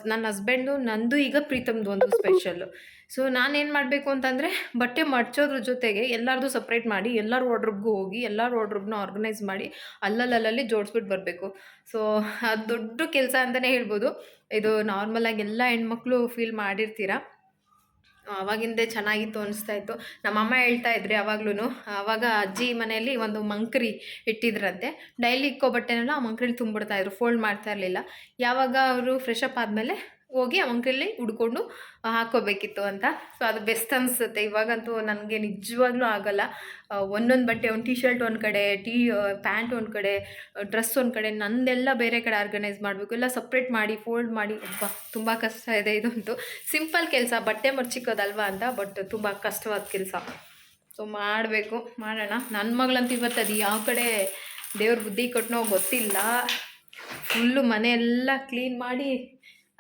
ನನ್ನ ಹಸ್ಬೆಂಡು, ನಂದು, ಈಗ ಪ್ರೀತಮ್ದು ಒಂದು ಸ್ಪೆಷಲ್ಲು. ಸೊ ನಾನೇನು ಮಾಡಬೇಕು ಅಂತಂದರೆ ಬಟ್ಟೆ ಮಡ್ಚೋದ್ರ ಜೊತೆಗೆ ಎಲ್ಲರದು ಸಪ್ರೇಟ್ ಮಾಡಿ ಎಲ್ಲರ ವಾರ್ಡ್ರೋಬ್ಗೂ ಹೋಗಿ ಎಲ್ಲರ ವಾರ್ಡ್ರೋಬ್ನ ಆರ್ಗನೈಸ್ ಮಾಡಿ ಅಲ್ಲಲ್ಲಿ ಜೋಡಿಸ್ಬಿಟ್ಟು ಬರಬೇಕು. ಸೊ ಅದು ದೊಡ್ಡ ಕೆಲಸ ಅಂತಲೇ ಹೇಳ್ಬೋದು. ಇದು ನಾರ್ಮಲಾಗಿ ಎಲ್ಲ ಹೆಣ್ಮಕ್ಳು ಫೀಲ್ ಮಾಡಿರ್ತೀರ. ಆವಾಗಿಂದೇ ಚೆನ್ನಾಗಿತ್ತು ಅನಿಸ್ತಾ ಇತ್ತು. ನಮ್ಮಮ್ಮ ಹೇಳ್ತಾ ಇದ್ರಿ ಯಾವಾಗ್ಲೂ, ಆವಾಗ ಅಜ್ಜಿ ಮನೆಯಲ್ಲಿ ಒಂದು ಮಂಕ್ರಿ ಇಟ್ಟಿದ್ರಂತೆ. ಡೈಲಿ ಇಕ್ಕೋ ಬಟ್ಟೆನೆಲ್ಲ ಆ ಮಂಕ್ರಿಲಿ ತುಂಬಿಡ್ತಾಯಿದ್ರು, ಫೋಲ್ಡ್ ಮಾಡ್ತಾ ಇರಲಿಲ್ಲ. ಯಾವಾಗ ಅವರು ಫ್ರೆಶ್ ಅಪ್ ಆದಮೇಲೆ ಹೋಗಿ ಆ ಮಂಕ್ರಿಲಿ ಹುಡ್ಕೊಂಡು ಹಾಕ್ಕೋಬೇಕಿತ್ತು ಅಂತ. ಸೊ ಅದು ಬೆಸ್ಟ್ ಅನಿಸುತ್ತೆ. ಇವಾಗಂತೂ ನನಗೆ ನಿಜವಾಗ್ಲೂ ಆಗೋಲ್ಲ. ಒಂದೊಂದು ಬಟ್ಟೆ, ಒಂದು ಟೀ ಶರ್ಟ್ ಒಂದು ಕಡೆ, ಪ್ಯಾಂಟ್ ಒಂದು ಕಡೆ, ಡ್ರೆಸ್ ಒಂದು ಕಡೆ, ನಂದೆಲ್ಲ ಬೇರೆ ಕಡೆ ಆರ್ಗನೈಸ್ ಮಾಡಬೇಕು. ಎಲ್ಲ ಸಪ್ರೇಟ್ ಮಾಡಿ ಫೋಲ್ಡ್ ಮಾಡಿ, ತುಂಬ ಕಷ್ಟ ಇದೆ. ಇದಂತೂ ಸಿಂಪಲ್ ಕೆಲಸ, ಬಟ್ಟೆ ಮರ್ಚಿಕ್ಕೋದಲ್ವಾ ಅಂತ, ಬಟ್ ತುಂಬ ಕಷ್ಟವಾದ ಕೆಲಸ. ಸೊ ಮಾಡೋಣ. ನನ್ನ ಮಗಳಂತೂ ಇವತ್ತು ಅದು ಯಾವ ಕಡೆ ದೇವ್ರ ಬುದ್ಧಿ ಕೊಟ್ಟನೋ ಗೊತ್ತಿಲ್ಲ, ಫುಲ್ಲು ಮನೆಯೆಲ್ಲ ಕ್ಲೀನ್ ಮಾಡಿ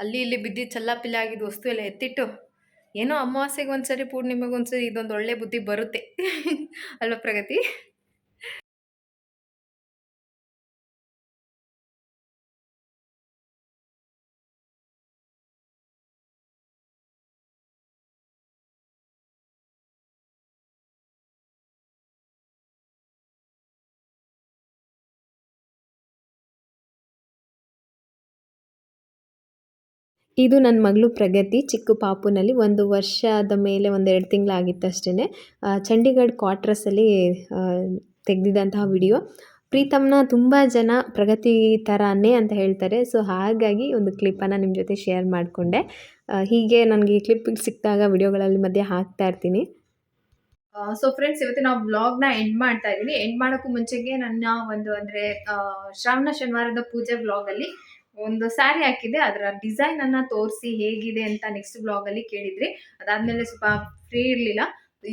ಅಲ್ಲಿ ಇಲ್ಲಿ ಬಿದ್ದಿದ್ದು ಚಲ್ಲಾಪಿಲ್ಲ ಆಗಿದ್ದು ವಸ್ತು ಎಲ್ಲ ಎತ್ತಿಟ್ಟು, ಏನೋ ಅಮಾವಾಸ್ಯೆಗೆ ಒಂದ್ಸರಿ, ಪೂರ್ಣಿಮೆಗೆ ಒಂದ್ಸರಿ ಇದೊಂದು ಒಳ್ಳೆ ಬುದ್ಧಿ ಬರುತ್ತೆ ಅಲ್ವ ಪ್ರಗತಿ? ಇದು ನನ್ನ ಮಗಳು ಪ್ರಗತಿ, ಚಿಕ್ಕ ಪಾಪುನಲ್ಲಿ 1 ವರ್ಷದ ಮೇಲೆ 1-2 ತಿಂಗಳಾಗಿತ್ತಷ್ಟೇ. ಚಂಡೀಗಢ ಕ್ವಾರ್ಟರ್ಸಲ್ಲಿ ತೆಗೆದಿದ್ದಂತಹ ವಿಡಿಯೋ. ಪ್ರೀತಮ್ನ ತುಂಬ ಜನ ಪ್ರಗತಿ ಥರನೇ ಅಂತ ಹೇಳ್ತಾರೆ. ಸೊ ಹಾಗಾಗಿ ಒಂದು ಕ್ಲಿಪ್ಪನ್ನು ನಿಮ್ಮ ಜೊತೆ ಶೇರ್ ಮಾಡಿಕೊಂಡೆ. ಹೀಗೆ ನನಗೆ ಈ ಕ್ಲಿಪ್ ಸಿಕ್ಕಿದಾಗ ವಿಡಿಯೋಗಳಲ್ಲಿ ಮಧ್ಯೆ ಹಾಕ್ತಾ ಇರ್ತೀನಿ. ಸೊ ಫ್ರೆಂಡ್ಸ್, ಇವತ್ತು ನಾವು ವ್ಲಾಗ್‌ನ ಎಂಡ್ ಮಾಡ್ತಾ ಇದೀನಿ. ಎಂಡ್ ಮಾಡೋಕ್ಕೂ ಮುಂಚೆಗೆ ನನ್ನ ಒಂದು ಅಂದ್ರೆ ಶ್ರಾವಣ ಶನಿವಾರದ ಪೂಜೆ ವ್ಲಾಗಲ್ಲಿ ಒಂದು ಸ್ಯಾರಿ ಹಾಕಿದ್ದೆ. ಅದರ ಡಿಸೈನ್ ಅನ್ನ ತೋರಿಸಿ ಹೇಗಿದೆ ಅಂತ ನೆಕ್ಸ್ಟ್ ವ್ಲಾಗಲ್ಲಿ ಕೇಳಿದ್ರಿ. ಅದಾದ್ಮೇಲೆ ಸ್ವಲ್ಪ ಫ್ರೀ ಇರ್ಲಿಲ್ಲ.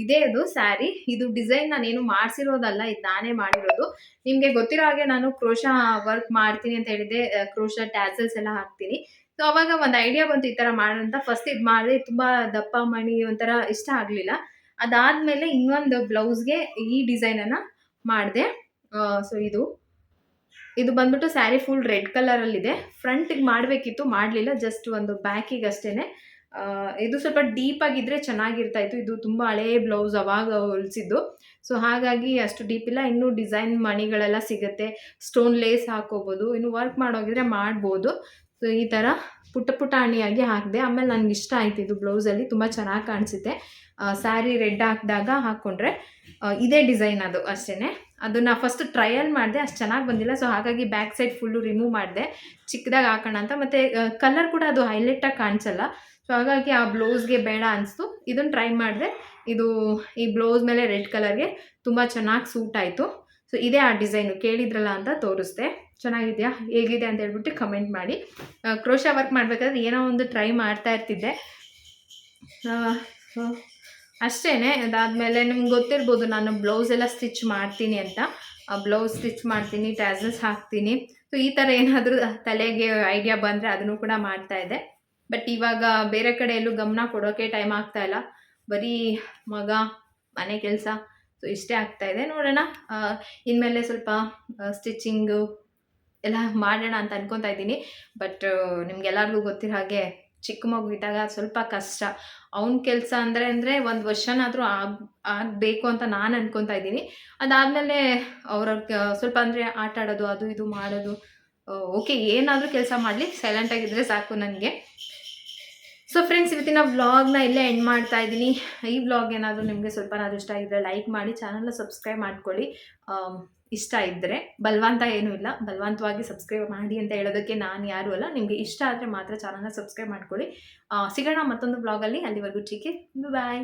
ಇದೇ ಅದು ಸ್ಯಾರಿ. ಇದು ಡಿಸೈನ್ ನಾನೇನು ಮಾಡ್ಸಿರೋದಲ್ಲ, ಇದು ನಾನೇ ಮಾಡಿರೋದು. ನಿಮ್ಗೆ ಗೊತ್ತಿರೋ ಹಾಗೆ ನಾನು ಕ್ರೋಶಾ ವರ್ಕ್ ಮಾಡ್ತೀನಿ ಅಂತ ಹೇಳಿದ್ದೆ. ಕ್ರೋಶಾ ಟ್ಯಾಸಲ್ಸ್ ಎಲ್ಲ ಹಾಕ್ತೀನಿ. ಸೊ ಅವಾಗ ಒಂದು ಐಡಿಯಾ ಬಂತು ಈ ತರ ಮಾಡೋಣ ಅಂತ. ಫಸ್ಟ್ ಇದು ಮಾಡಿದೆ, ತುಂಬಾ ದಪ್ಪ ಮಣಿ ಒಂಥರ ಇಷ್ಟ ಆಗ್ಲಿಲ್ಲ. ಅದಾದ್ಮೇಲೆ ಇನ್ನೊಂದು ಬ್ಲೌಸ್ಗೆ ಈ ಡಿಸೈನ್ ಅನ್ನ ಮಾಡಿದೆ. ಸೊ ಇದು ಬಂದ್ಬಿಟ್ಟು ಸ್ಯಾರಿ ಫುಲ್ ರೆಡ್ ಕಲರ್ ಅಲ್ಲಿ ಇದೆ. ಫ್ರಂಟ್ಗೆ ಮಾಡಬೇಕಿತ್ತು, ಮಾಡಲಿಲ್ಲ. ಜಸ್ಟ್ ಒಂದು ಬ್ಯಾಕಿಗೆ ಅಷ್ಟೇನೆ. ಇದು ಸ್ವಲ್ಪ ಡೀಪ್ ಆಗಿದ್ರೆ ಚೆನ್ನಾಗಿರ್ತಾ ಇತ್ತು. ಇದು ತುಂಬಾ ಹಳೇ ಬ್ಲೌಸ್, ಅವಾಗ ಹೊಲಿಸಿದ್ದು. ಸೊ ಹಾಗಾಗಿ ಅಷ್ಟು ಡೀಪ್ ಇಲ್ಲ. ಇನ್ನು ಡಿಸೈನ್ ಮಣಿಗಳೆಲ್ಲ ಸಿಗುತ್ತೆ, ಸ್ಟೋನ್ ಲೇಸ್ ಹಾಕೋಬಹುದು, ಇನ್ನು ವರ್ಕ್ ಮಾಡೋಗಿದ್ರೆ ಮಾಡ್ಬೋದು. ಸೊ ಈ ತರ ಪುಟ್ಟ ಪುಟಾಣಿಯಾಗಿ ಹಾಕಿದೆ. ಆಮೇಲೆ ನನ್ಗೆ ಇಷ್ಟ ಆಯ್ತು ಇದು ಬ್ಲೌಸಲ್ಲಿ, ತುಂಬ ಚೆನ್ನಾಗಿ ಕಾಣಿಸುತ್ತೆ. ಸ್ಯಾರಿ ರೆಡ್ ಹಾಕಿದಾಗ ಹಾಕ್ಕೊಂಡ್ರೆ ಇದೇ ಡಿಸೈನ್ ಅದು ಅಷ್ಟೇ. ಅದನ್ನು ಫಸ್ಟ್ ಟ್ರಯಲ್ ಮಾಡಿದೆ, ಅಷ್ಟು ಚೆನ್ನಾಗಿ ಬಂದಿಲ್ಲ. ಸೊ ಹಾಗಾಗಿ ಬ್ಯಾಕ್ ಸೈಡ್ ಫುಲ್ಲು ರಿಮೂವ್ ಮಾಡಿದೆ, ಚಿಕ್ಕದಾಗಿ ಹಾಕೋಣ ಅಂತ. ಮತ್ತು ಕಲರ್ ಕೂಡ ಅದು ಹೈಲೈಟಾಗಿ ಕಾಣಿಸಲ್ಲ. ಸೊ ಹಾಗಾಗಿ ಆ ಬ್ಲೌಸ್ಗೆ ಬೇಡ ಅನಿಸ್ತು. ಇದನ್ನು ಟ್ರೈ ಮಾಡಿದೆ. ಇದು ಈ ಬ್ಲೌಸ್ ಮೇಲೆ ರೆಡ್ ಕಲರ್ಗೆ ತುಂಬ ಚೆನ್ನಾಗಿ ಸೂಟ್ ಆಯಿತು. ಸೊ ಇದೇ ಆ ಡಿಸೈನು, ಕೇಳಿದ್ರಲ್ಲ ಅಂತ ತೋರಿಸ್ದೆ. ಚೆನ್ನಾಗಿದೆಯಾ, ಹೇಗಿದೆ ಅಂತ ಹೇಳ್ಬಿಟ್ಟು ಕಮೆಂಟ್ ಮಾಡಿ. ಕ್ರೋಶಾ ವರ್ಕ್ ಮಾಡಬೇಕಾದ್ರೆ ಏನೋ ಒಂದು ಟ್ರೈ ಮಾಡ್ತಾ ಇರ್ತಿದ್ದೆ. ಅಷ್ಟೇ. ಅದಾದಮೇಲೆ ನಿಮ್ಗೆ ಗೊತ್ತಿರ್ಬೋದು ನಾನು ಬ್ಲೌಸ್ ಎಲ್ಲ ಸ್ಟಿಚ್ ಮಾಡ್ತೀನಿ ಅಂತ. ಬ್ಲೌಸ್ ಸ್ಟಿಚ್ ಮಾಡ್ತೀನಿ, ಟ್ಯಾಸಲ್ಸ್ ಹಾಕ್ತೀನಿ. ಸೊ ಈ ಥರ ಏನಾದರೂ ತಲೆಗೆ ಐಡಿಯಾ ಬಂದರೆ ಅದನ್ನು ಕೂಡ ಮಾಡ್ತಾಯಿದ್ದೆ. ಬಟ್ ಇವಾಗ ಬೇರೆ ಕಡೆ ಎಲ್ಲೂ ಗಮನ ಕೊಡೋಕ್ಕೆ ಟೈಮ್ ಆಗ್ತಾಯಿಲ್ಲ. ಬರೀ ಮಗ, ಮನೆ ಕೆಲಸ, ಸೊ ಇಷ್ಟೇ ಆಗ್ತಾಯಿದೆ. ನೋಡೋಣ, ಇನ್ಮೇಲೆ ಸ್ವಲ್ಪ ಸ್ಟಿಚಿಂಗು ಎಲ್ಲ ಮಾಡೋಣ ಅಂತ ಅನ್ಕೊತಾ ಇದ್ದೀನಿ. ಬಟ್ ನಿಮ್ಗೆಲ್ಲರಿಗೂ ಗೊತ್ತಿರೋ ಹಾಗೆ ಚಿಕ್ಕ ಮಗು ಇದ್ದಾಗ ಸ್ವಲ್ಪ ಕಷ್ಟ. ಅವ್ನ ಕೆಲಸ ಅಂದರೆ ಒಂದು ವರ್ಷನಾದರೂ ಆಗಬೇಕು ಅಂತ ನಾನು ಅನ್ಕೊತಾ ಇದ್ದೀನಿ. ಅದಾದಮೇಲೆ ಅವ್ರವ್ರ ಸ್ವಲ್ಪ ಅಂದರೆ ಆಟ ಆಡೋದು, ಅದು ಇದು ಮಾಡೋದು, ಓಕೆ, ಏನಾದರೂ ಕೆಲಸ ಮಾಡಲಿ, ಸೈಲೆಂಟಾಗಿದ್ದರೆ ಸಾಕು ನನಗೆ. ಸೊ ಫ್ರೆಂಡ್ಸ್, ಇವತ್ತಿನ ವ್ಲಾಗ್ನ ಇಲ್ಲೇ ಎಂಡ್ ಮಾಡ್ತಾ ಇದ್ದೀನಿ. ಈ ವ್ಲಾಗ್ ಏನಾದರೂ ನಿಮಗೆ ಸ್ವಲ್ಪನಾದರೂ ಇಷ್ಟ ಆಗಿದ್ದರೆ ಲೈಕ್ ಮಾಡಿ, ಚಾನಲ್ನ ಸಬ್ಸ್ಕ್ರೈಬ್ ಮಾಡ್ಕೊಳ್ಳಿ. ಇಷ್ಟ ಇದ್ದರೆ, ಬಲವಂತ ಏನೂ ಇಲ್ಲ, ಬಲವಂತವಾಗಿ ಸಬ್ಸ್ಕ್ರೈಬ್ ಮಾಡಿ ಅಂತ ಹೇಳೋದಕ್ಕೆ ನಾನು ಯಾರೂ ಅಲ್ಲ. ನಿಮಗೆ ಇಷ್ಟ ಆದರೆ ಮಾತ್ರ ಚಾನಲ್ನ ಸಬ್ಸ್ಕ್ರೈಬ್ ಮಾಡ್ಕೊಳ್ಳಿ. ಸಿಗೋಣ ಮತ್ತೊಂದು ವ್ಲಾಗಲ್ಲಿ. ಅಲ್ಲಿವರೆಗೂ ಟೇಕ್ ಕೇರ್, ಬಾಯ್.